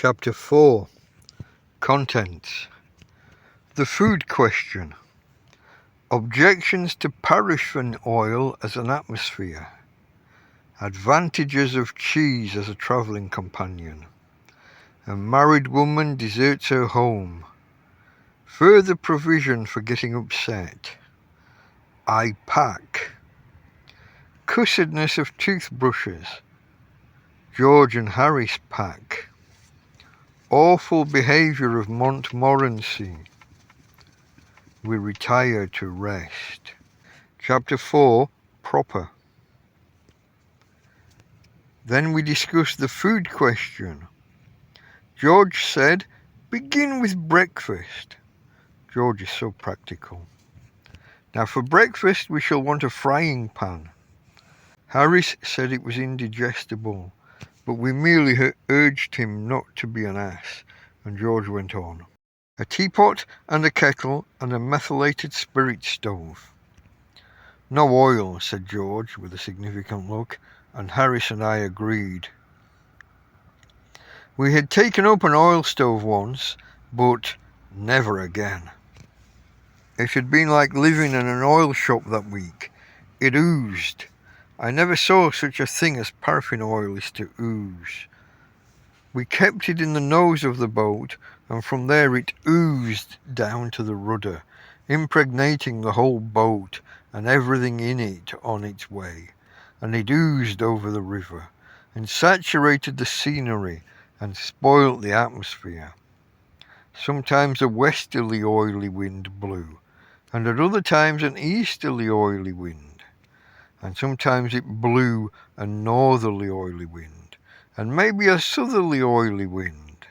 Chapter 4. Contents. The food question. Objections to paraffin oil as an atmosphere. Advantages of cheese as a travelling companion. A married woman deserts her home. Further provision for getting upset. I pack. Cussedness of toothbrushes. George and Harris pack. Awful behaviour of Montmorency. We retire to rest. Chapter 4. Proper. Then we discussed the food question. George said, begin with breakfast. George is so practical. Now for breakfast we shall want a frying pan. Harris said it was indigestible, but we merely urged him not to be an ass, and George went on. A teapot and a kettle and a methylated spirit stove. No oil, said George with a significant look, and Harris and I agreed. We had taken up an oil stove once, but never again. It had been like living in an oil shop that week. It oozed. I never saw such a thing as paraffin oil is to ooze. We kept it in the nose of the boat, and from there it oozed down to the rudder, impregnating the whole boat and everything in it on its way, and it oozed over the river, and saturated the scenery, and spoilt the atmosphere. Sometimes a westerly oily wind blew, and at other times an easterly oily wind. And sometimes it blew a northerly oily wind, and maybe a southerly oily wind.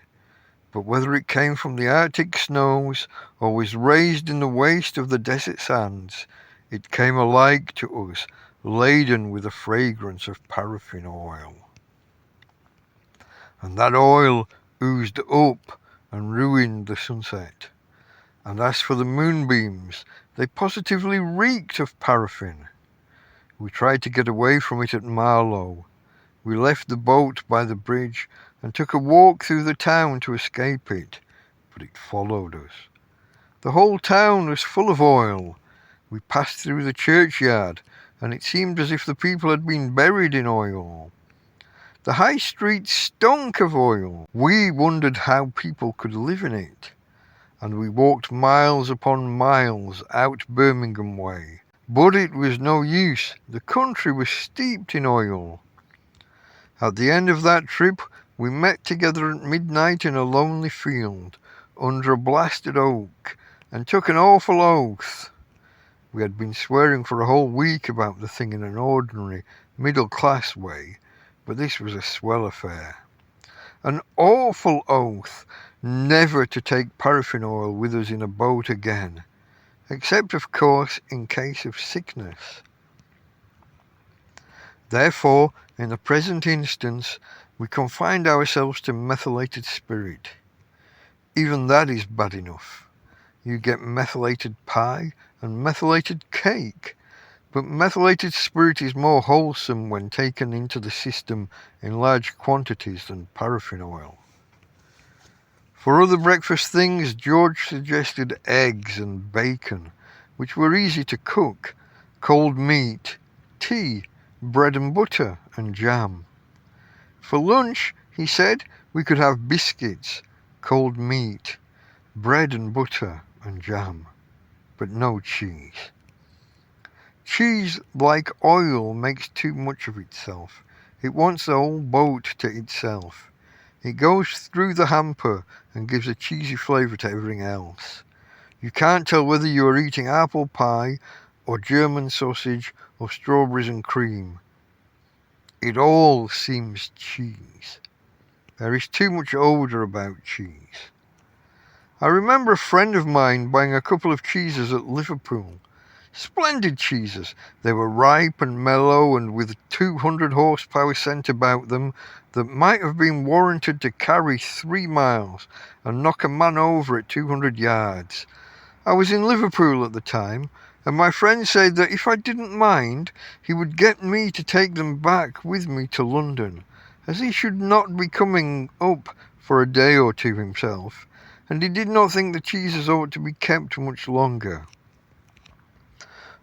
But whether it came from the Arctic snows, or was raised in the waste of the desert sands, it came alike to us, laden with the fragrance of paraffin oil. And that oil oozed up and ruined the sunset. And as for the moonbeams, they positively reeked of paraffin. We tried to get away from it at Marlow. We left the boat by the bridge and took a walk through the town to escape it, but it followed us. The whole town was full of oil. We passed through the churchyard, and it seemed as if the people had been buried in oil. The high street stunk of oil. We wondered how people could live in it, and we walked miles upon miles out Birmingham way. But it was no use. The country was steeped in oil. At the end of that trip, we met together at midnight in a lonely field, under a blasted oak, and took an awful oath. We had been swearing for a whole week about the thing in an ordinary, middle-class way, but this was a swell affair. An awful oath never to take paraffin oil with us in a boat again. Except, of course, in case of sickness. Therefore, in the present instance, we confined ourselves to methylated spirit. Even that is bad enough. You get methylated pie and methylated cake, but methylated spirit is more wholesome when taken into the system in large quantities than paraffin oil. For other breakfast things, George suggested eggs and bacon, which were easy to cook, cold meat, tea, bread and butter, and jam. For lunch, he said, we could have biscuits, cold meat, bread and butter, and jam, but no cheese. Cheese, like oil, makes too much of itself. It wants the whole boat to itself. It goes through the hamper and gives a cheesy flavour to everything else. You can't tell whether you are eating apple pie or German sausage or strawberries and cream. It all seems cheese. There is too much odour about cheese. I remember a friend of mine buying a couple of cheeses at Liverpool. Splendid cheeses. They were ripe and mellow and with 200 horsepower sent about them that might have been warranted to carry 3 miles and knock a man over at 200 yards. I was in Liverpool at the time, and my friend said that if I didn't mind, he would get me to take them back with me to London, as he should not be coming up for a day or two himself, and he did not think the cheeses ought to be kept much longer.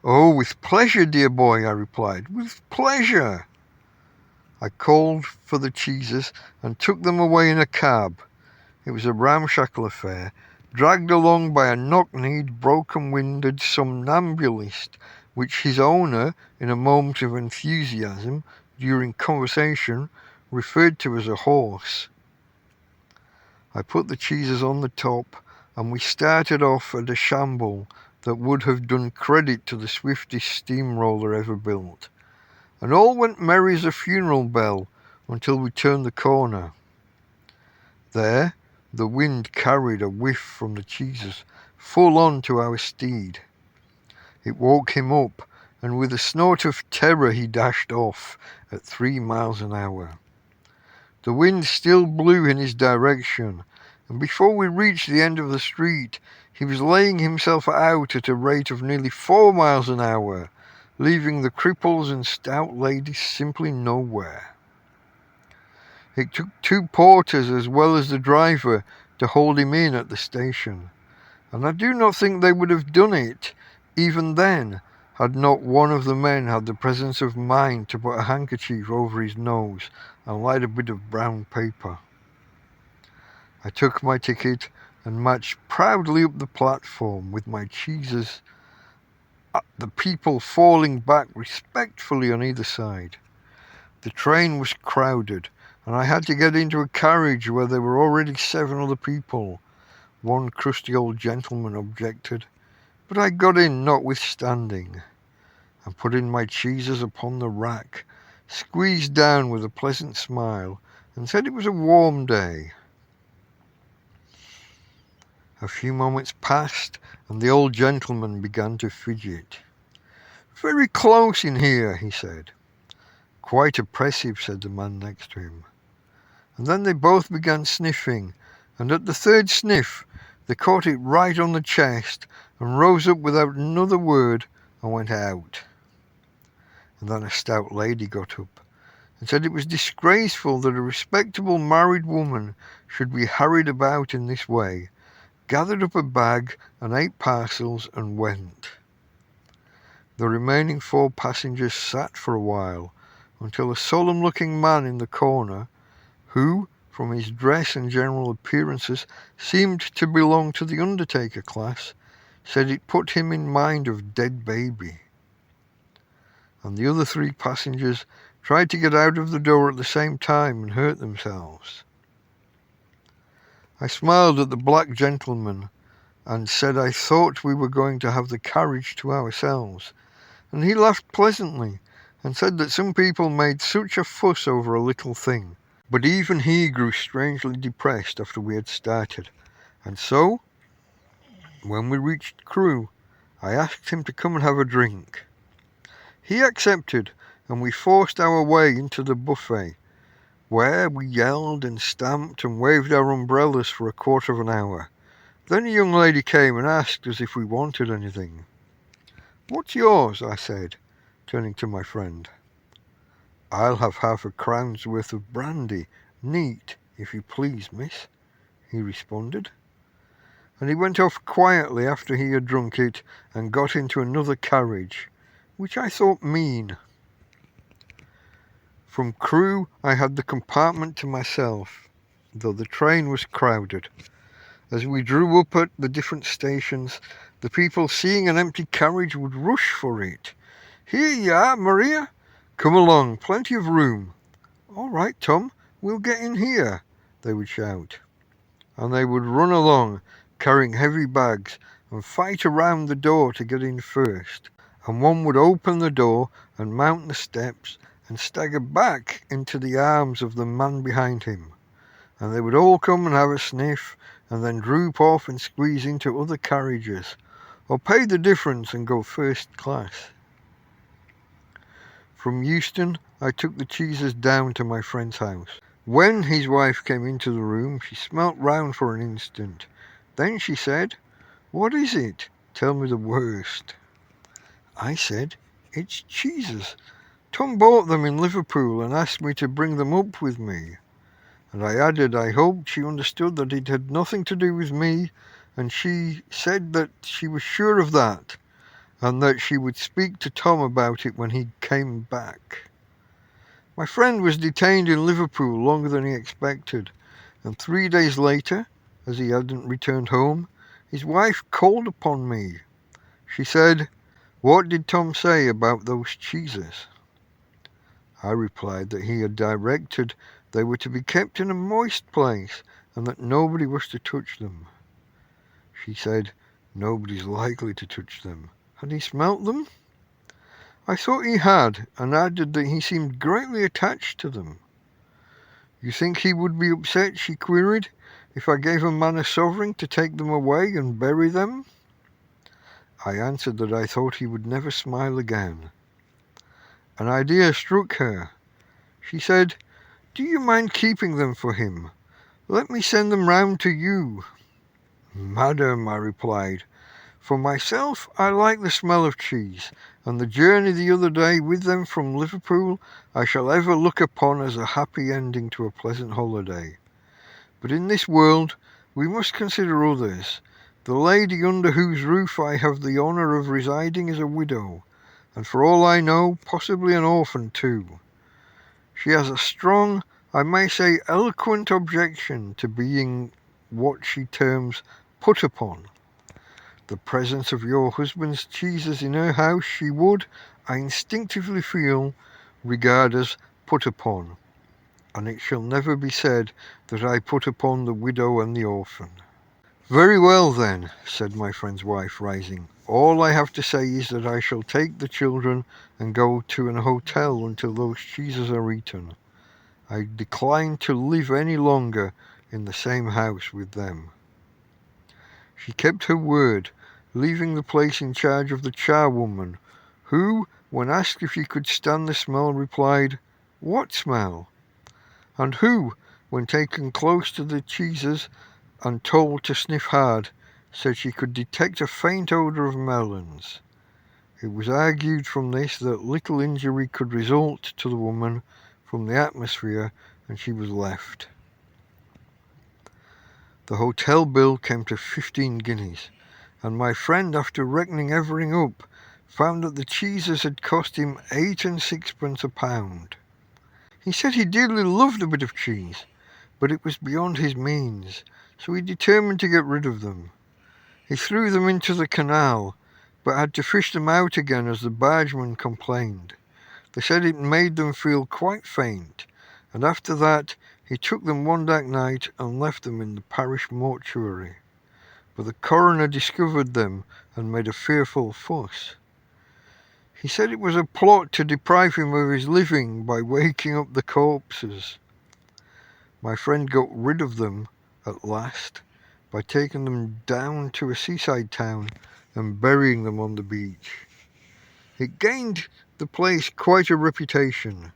"Oh, with pleasure, dear boy," I replied, "with pleasure." I called for the cheeses and took them away in a cab. It was a ramshackle affair, dragged along by a knock-kneed, broken-winded somnambulist, which his owner, in a moment of enthusiasm, during conversation, referred to as a horse. I put the cheeses on the top, and we started off at a shamble that would have done credit to the swiftest steamroller ever built, and all went merry as a funeral bell until we turned the corner. There, the wind carried a whiff from the cheeses full on to our steed. It woke him up, and with a snort of terror he dashed off at 3 miles an hour. The wind still blew in his direction, and before we reached the end of the street, he was laying himself out at a rate of nearly 4 miles an hour, leaving the cripples and stout ladies simply nowhere. It took 2 porters as well as the driver to hold him in at the station, and I do not think they would have done it even then had not one of the men had the presence of mind to put a handkerchief over his nose and light a bit of brown paper. I took my ticket and marched proudly up the platform with my cheeses, the people falling back respectfully on either side. The train was crowded, and I had to get into a carriage where there were already 7 other people. One crusty old gentleman objected, but I got in notwithstanding, and put in my cheeses upon the rack, squeezed down with a pleasant smile, and said it was a warm day. A few moments passed, and the old gentleman began to fidget. "Very close in here," he said. "Quite oppressive," said the man next to him. And then they both began sniffing, and at the 3rd sniff they caught it right on the chest and rose up without another word and went out. And then a stout lady got up and said it was disgraceful that a respectable married woman should be harried about in this way, gathered up a bag and 8 parcels and went. The remaining 4 passengers sat for a while until a solemn-looking man in the corner, who, from his dress and general appearances, seemed to belong to the undertaker class, said it put him in mind of dead baby. And the other 3 passengers tried to get out of the door at the same time and hurt themselves. I smiled at the black gentleman and said I thought we were going to have the carriage to ourselves, and he laughed pleasantly and said that some people made such a fuss over a little thing. But even he grew strangely depressed after we had started, and so, when we reached Crewe, I asked him to come and have a drink. He accepted, and we forced our way into the buffet, where we yelled and stamped and waved our umbrellas for a quarter of an hour. Then a young lady came and asked us if we wanted anything. "What's yours?" I said, turning to my friend. "I'll have half a crown's worth of brandy, neat, if you please, miss," he responded. And he went off quietly after he had drunk it and got into another carriage, which I thought mean. From Crewe I had the compartment to myself, though the train was crowded. As we drew up at the different stations, the people, seeing an empty carriage, would rush for it. "Here you are, Maria! Come along, plenty of room." "All right, Tom, we'll get in here," they would shout. And they would run along, carrying heavy bags, and fight around the door to get in first. And one would open the door and mount the steps and stagger back into the arms of the man behind him. And they would all come and have a sniff, and then droop off and squeeze into other carriages, or pay the difference and go first class. From Euston I took the cheeses down to my friend's house. When his wife came into the room, she smelt round for an instant. Then she said, "What is it? Tell me the worst." I said, "It's cheeses. Tom bought them in Liverpool and asked me to bring them up with me." and I added I hoped she understood that it had nothing to do with me, and she said that she was sure of that, and that she would speak to Tom about it when he came back. My friend was detained in Liverpool longer than he expected, and 3 days later, as he hadn't returned home, his wife called upon me. She said, "What did Tom say about those cheeses?" I replied that he had directed they were to be kept in a moist place, and that nobody was to touch them. She said, "Nobody's likely to touch them. Had he smelt them?" I thought he had, and added that he seemed greatly attached to them. "You think he would be upset," she queried, "if I gave a man a sovereign to take them away and bury them?" I answered that I thought he would never smile again. An idea struck her. She said, "Do you mind keeping them for him? Let me send them round to you." "Madam," I replied, "for myself I like the smell of cheese, and the journey the other day with them from Liverpool I shall ever look upon as a happy ending to a pleasant holiday. But in this world we must consider others. The lady under whose roof I have the honour of residing is a widow, and for all I know, possibly an orphan too. She has a strong, I may say eloquent objection to being what she terms put upon. The presence of your husband's cheeses in her house she would, I instinctively feel, regard as put upon, and it shall never be said that I put upon the widow and the orphan." "Very well then," said my friend's wife, rising. "All I have to say is that I shall take the children and go to an hotel until those cheeses are eaten. I decline to live any longer in the same house with them." She kept her word, leaving the place in charge of the charwoman, who, when asked if she could stand the smell, replied, "What smell?" and who, when taken close to the cheeses and told to sniff hard, said she could detect a faint odour of melons. It was argued from this that little injury could result to the woman from the atmosphere, and she was left. The hotel bill came to 15 guineas, and my friend, after reckoning everything up, found that the cheeses had cost him 8 and 6pence a pound. He said he dearly loved a bit of cheese, but it was beyond his means, so he determined to get rid of them. He threw them into the canal, but had to fish them out again as the bargemen complained. They said it made them feel quite faint, and after that he took them one dark night and left them in the parish mortuary. But the coroner discovered them and made a fearful fuss. He said it was a plot to deprive him of his living by waking up the corpses. My friend got rid of them at last by taking them down to a seaside town and burying them on the beach. It gained the place quite a reputation.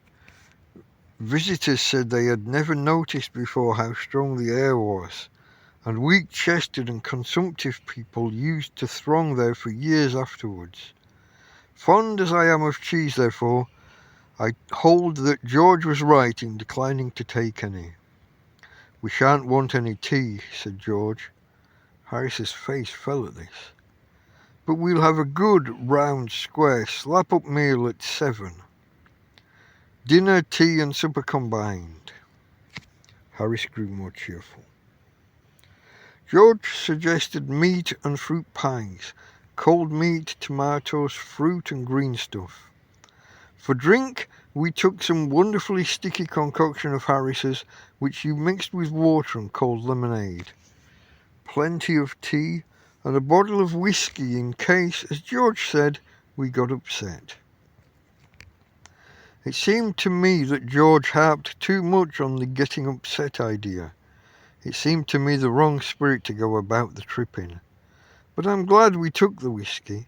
Visitors said they had never noticed before how strong the air was, and weak-chested and consumptive people used to throng there for years afterwards. Fond as I am of cheese, therefore, I hold that George was right in declining to take any. "We shan't want any tea," said George. Harris's face fell at this. "But we'll have a good, round, square, slap-up meal at 7. Dinner, tea and supper combined." Harris grew more cheerful. George suggested meat and fruit pies, cold meat, tomatoes, fruit and green stuff. For drink, we took some wonderfully sticky concoction of Harris's, which you mixed with water and called lemonade. Plenty of tea, and a bottle of whisky in case, as George said, we got upset. It seemed to me that George harped too much on the getting upset idea. It seemed to me the wrong spirit to go about the trip in. But I'm glad we took the whisky.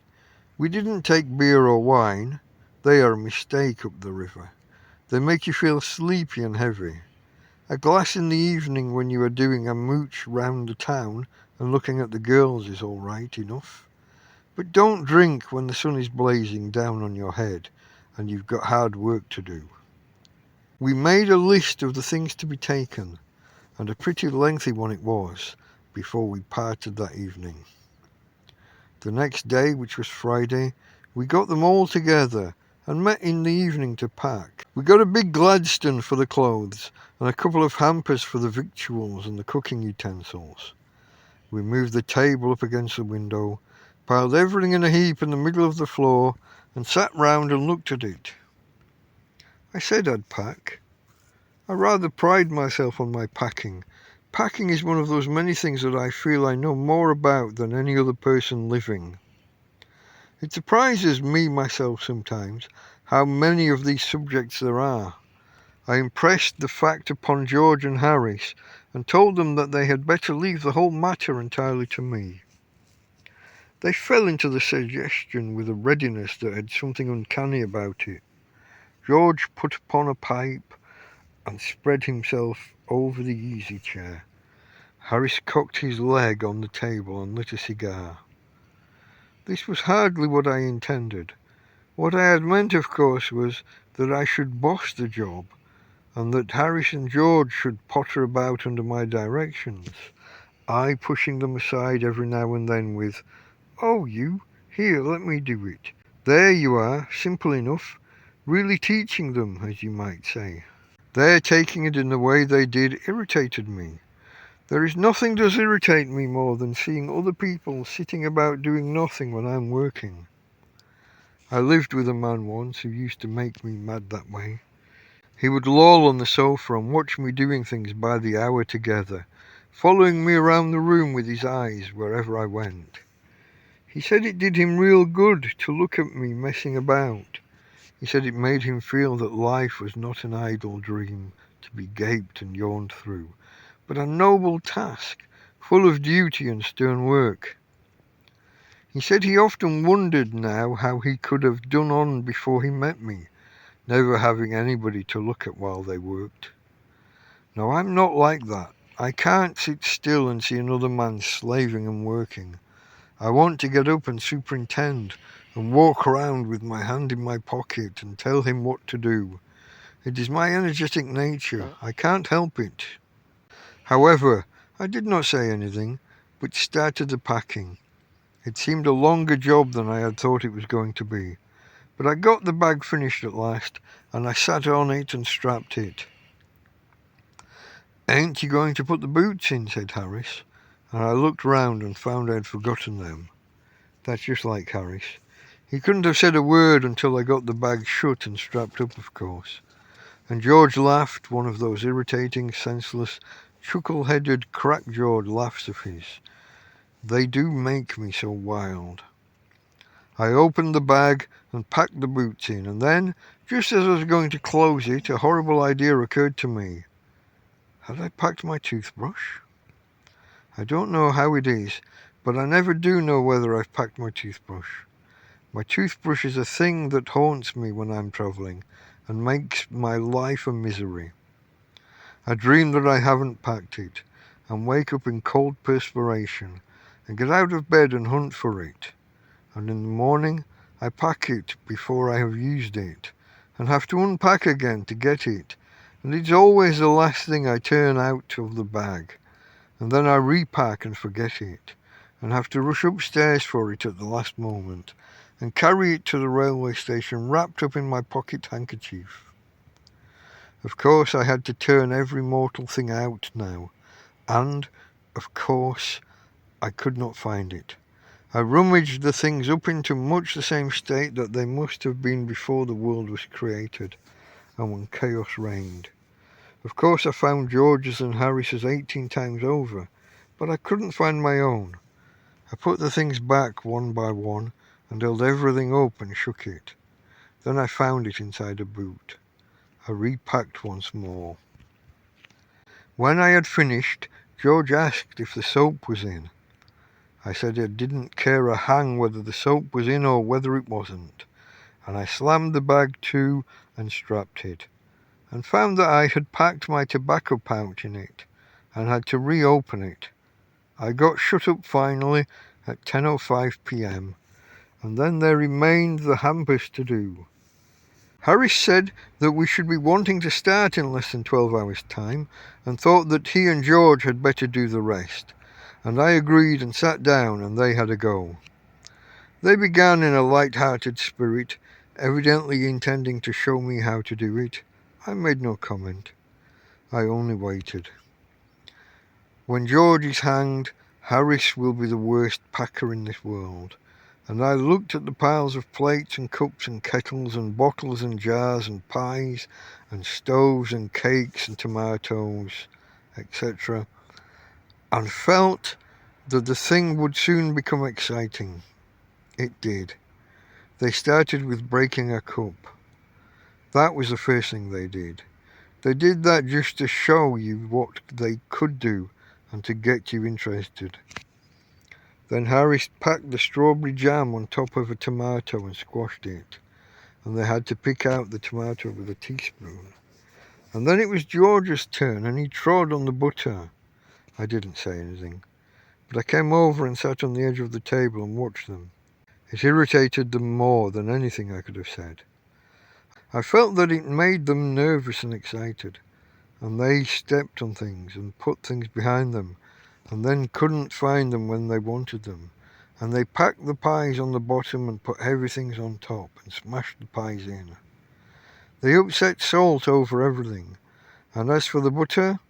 We didn't take beer or wine. They are a mistake up the river. They make you feel sleepy and heavy. A glass in the evening when you are doing a mooch round the town and looking at the girls is all right enough. But don't drink when the sun is blazing down on your head and you've got hard work to do. We made a list of the things to be taken, and a pretty lengthy one it was, before we parted that evening. The next day, which was Friday, we got them all together and met in the evening to pack. We got a big Gladstone for the clothes and a couple of hampers for the victuals and the cooking utensils. We moved the table up against the window, piled everything in a heap in the middle of the floor, and sat round and looked at it. I said I'd pack. I rather pride myself on my packing. Packing is one of those many things that I feel I know more about than any other person living. It surprises me myself sometimes how many of these subjects there are. I impressed the fact upon George and Harris and told them that they had better leave the whole matter entirely to me. They fell into the suggestion with a readiness that had something uncanny about it. George put upon a pipe and spread himself over the easy-chair. Harris cocked his leg on the table and lit a cigar. This was hardly what I intended. What I had meant, of course, was that I should boss the job, and that Harris and George should potter about under my directions, I pushing them aside every now and then with, "Oh, you, here, let me do it. There you are, simple enough," really teaching them, as you might say. Their taking it in the way they did irritated me. There is nothing does irritate me more than seeing other people sitting about doing nothing when I'm working. I lived with a man once who used to make me mad that way. He would loll on the sofa and watch me doing things by the hour together, following me around the room with his eyes wherever I went. He said it did him real good to look at me messing about. He said it made him feel that life was not an idle dream to be gaped and yawned through, but a noble task, full of duty and stern work. He said he often wondered now how he could have done on before he met me, never having anybody to look at while they worked. Now, I'm not like that. I can't sit still and see another man slaving and working. I want to get up and superintend and walk around with my hand in my pocket and tell him what to do. It is my energetic nature. I can't help it. However, I did not say anything, but started the packing. It seemed a longer job than I had thought it was going to be, but I got the bag finished at last, and I sat on it and strapped it. "Ain't you going to put the boots in?" said Harris, and I looked round and found I had forgotten them. That's just like Harris. He couldn't have said a word until I got the bag shut and strapped up, of course. And George laughed, one of those irritating, senseless, chuckle-headed, crack-jawed laughs of his. They do make me so wild. I opened the bag and packed the boots in, and then, just as I was going to close it, a horrible idea occurred to me. Had I packed my toothbrush? I don't know how it is, but I never do know whether I've packed my toothbrush. My toothbrush is a thing that haunts me when I'm travelling and makes my life a misery. I dream that I haven't packed it, and wake up in cold perspiration, and get out of bed and hunt for it. And in the morning I pack it before I have used it, and have to unpack again to get it, and it's always the last thing I turn out of the bag, and then I repack and forget it, and have to rush upstairs for it at the last moment, and carry it to the railway station wrapped up in my pocket handkerchief. Of course I had to turn every mortal thing out now, and, of course, I could not find it. I rummaged the things up into much the same state that they must have been before the world was created, and when chaos reigned. Of course I found George's and Harris's 18 times over, but I couldn't find my own. I put the things back one by one, and held everything up and shook it. Then I found it inside a boot. I repacked once more. When I had finished, George asked if the soap was in. I said I didn't care a hang whether the soap was in or whether it wasn't, and I slammed the bag to and strapped it, and found that I had packed my tobacco pouch in it, and had to reopen it. I got shut up finally at 10:05 p.m, and then there remained the hampers to do. Harris said that we should be wanting to start in less than 12 hours' time, and thought that he and George had better do the rest, and I agreed and sat down, and they had a go. They began in a light-hearted spirit, evidently intending to show me how to do it. I made no comment. I only waited. When George is hanged, Harris will be the worst packer in this world. And I looked at the piles of plates and cups and kettles and bottles and jars and pies and stoves and cakes and tomatoes, etc., and felt that the thing would soon become exciting. It did. They started with breaking a cup. That was the first thing they did. They did that just to show you what they could do and to get you interested. Then Harris packed the strawberry jam on top of a tomato and squashed it, and they had to pick out the tomato with a teaspoon. And then it was George's turn, and he trod on the butter. I didn't say anything, but I came over and sat on the edge of the table and watched them. It irritated them more than anything I could have said. I felt that it made them nervous and excited, and they stepped on things and put things behind them, and then couldn't find them when they wanted them, and they packed the pies on the bottom and put heavy things on top and smashed the pies in. They upset salt over everything, and as for the butter,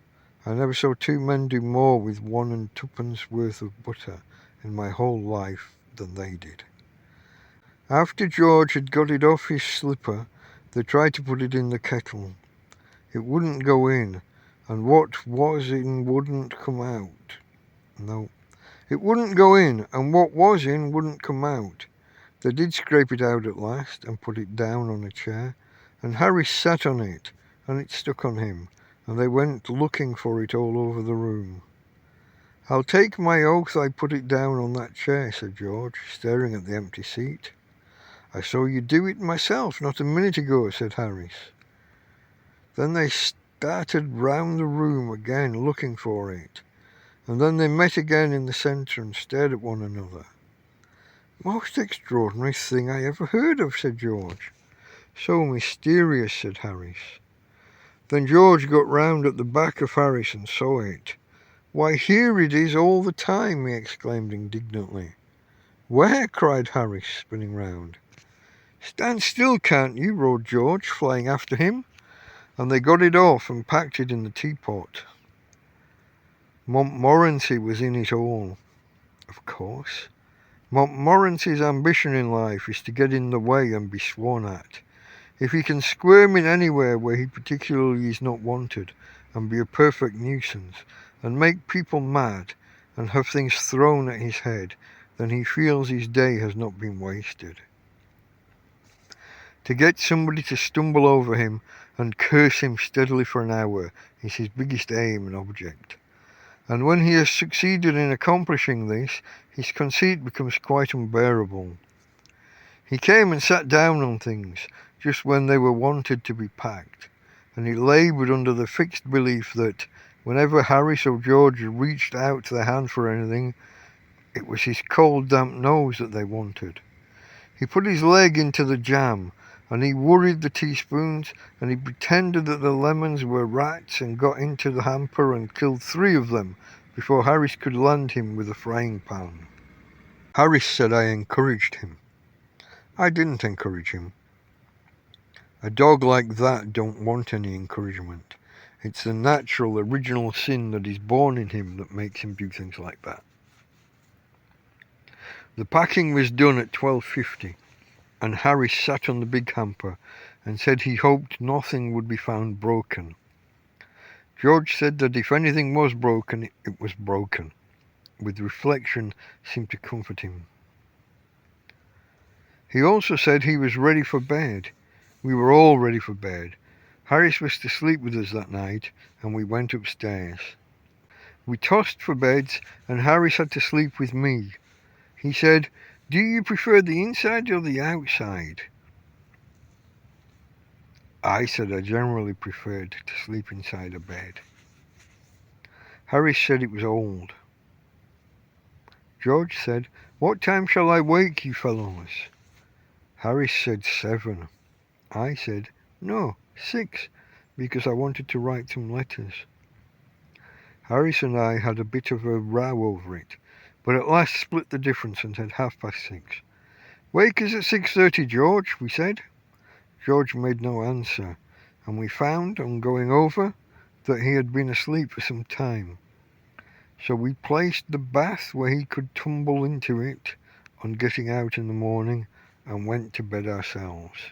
I never saw two men do more with 1 and 2pence worth of butter in my whole life than they did. After George had got it off his slipper, they tried to put it in the kettle. It wouldn't go in, and what was in wouldn't come out. No, it wouldn't go in, and what was in wouldn't come out. They did scrape it out at last and put it down on a chair, and Harry sat on it, and it stuck on him, and they went looking for it all over the room. "I'll take my oath I put it down on that chair," said George, staring at the empty seat. "I saw you do it myself not a minute ago," said Harris. Then they started round the room again looking for it, and then they met again in the centre and stared at one another. "Most extraordinary thing I ever heard of," said George. "So mysterious," said Harris. Then George got round at the back of Harris and saw it. "Why, here it is all the time," he exclaimed indignantly. "Where?" cried Harris, spinning round. "Stand still, can't you?" roared George, flying after him, and they got it off and packed it in the teapot. Montmorency was in it all, of course. Montmorency's ambition in life is to get in the way and be sworn at. If he can squirm in anywhere where he particularly is not wanted, and be a perfect nuisance, and make people mad, and have things thrown at his head, then he feels his day has not been wasted. To get somebody to stumble over him and curse him steadily for an hour is his biggest aim and object. And when he has succeeded in accomplishing this, his conceit becomes quite unbearable. He came and sat down on things just when they were wanted to be packed, and he laboured under the fixed belief that whenever Harris or George reached out their hand for anything, it was his cold damp nose that they wanted. He put his leg into the jam, and he worried the teaspoons, and he pretended that the lemons were rats and got into the hamper and killed 3 of them before Harris could land him with a frying pan. Harris said I encouraged him. I didn't encourage him. A dog like that don't want any encouragement. It's the natural, original sin that is born in him that makes him do things like that. The packing was done at 12:50, and Harris sat on the big hamper and said he hoped nothing would be found broken. George said that if anything was broken, it was broken. With reflection seemed to comfort him. He also said he was ready for bed. We were all ready for bed. Harris was to sleep with us that night, and we went upstairs. We tossed for beds, and Harris had to sleep with me. He said, "Do you prefer the inside or the outside?" I said I generally preferred to sleep inside a bed. Harris said it was old. George said, "What time shall I wake you fellows?" Harris said 7. I said, "No, 6, because I wanted to write some letters." Harris and I had a bit of a row over it, but at last split the difference and said 6:30. "Wake us at 6:30, George," we said. George made no answer, and we found, on going over, that he had been asleep for some time. So we placed the bath where he could tumble into it on getting out in the morning, and went to bed ourselves.